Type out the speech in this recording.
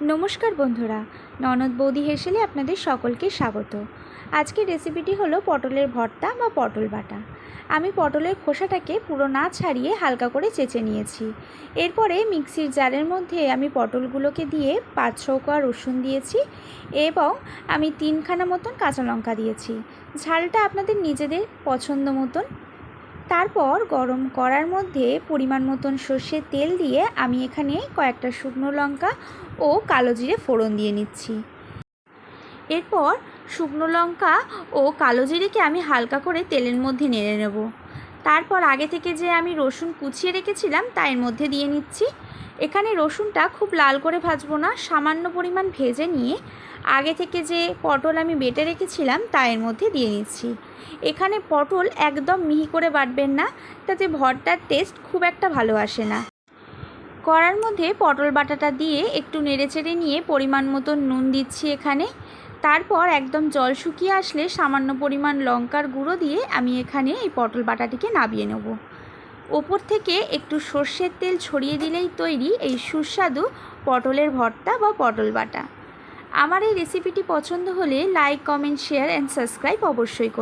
নমস্কার বন্ধুরা, ননদ বৌদি হেসেলে আপনাদের সকলকে স্বাগত। আজকের রেসিপিটি হলো পটলের ভর্তা বা পটল বাটা। আমি পটলের খোসাটাকে পুরো না ছাড়িয়ে হালকা করে চেঁচে নিয়েছি। এরপরে মিক্সির জারের মধ্যে আমি পটলগুলোকে দিয়ে 5-6 কোয়া রসুন দিয়েছি এবং আমি 3খানা মতন কাঁচা লঙ্কা দিয়েছি। ঝালটা আপনাদের নিজেদের পছন্দ মতন। তারপর গরম কড়ার মধ্যে পরিমাণ মতন সর্ষের তেল দিয়ে আমি এখানে কয়েকটা শুকনো লঙ্কা ও কালো জিরে ফোড়ন দিয়ে নিচ্ছি। এরপর শুকনো লঙ্কা ও কালো জিরেকে আমি হালকা করে তেলের মধ্যে নেড়ে নেব। তারপর আগে থেকে যে আমি রসুন কুচিয়ে রেখেছিলাম তা এর মধ্যে দিয়ে নিচ্ছি। এখানে রসুনটা খুব লাল করে ভাজবো না, সামান্য পরিমাণ ভেজে নিয়ে আগে থেকে যে পটল আমি বেটে রেখেছিলাম তা এর মধ্যে দিয়ে নিচ্ছি। এখানে পটল একদম মিহি করে বাটবেন না, তাতে ভর্তার টেস্ট খুব একটা ভালো আসে না। কড়ার মধ্যে পটল বাটাটা দিয়ে একটু নেড়েচেড়ে নিয়ে পরিমাণ মতো নুন দিচ্ছি এখানে। তারপর একদম জল শুকিয়ে আসলে সামান্য পরিমাণ লঙ্কার গুঁড়ো দিয়ে আমি এখানে এই পটল বাটাটিকে নামিয়ে নেব। ওপর থেকে একটু সর্ষের তেল ছড়িয়ে দিলেই তৈরি এই সুস্বাদু পটলের ভর্তা বা পটল বাটা। আমার এই রেসিপিটি পছন্দ হলে like, comment, share and subscribe অবশ্যই করুন।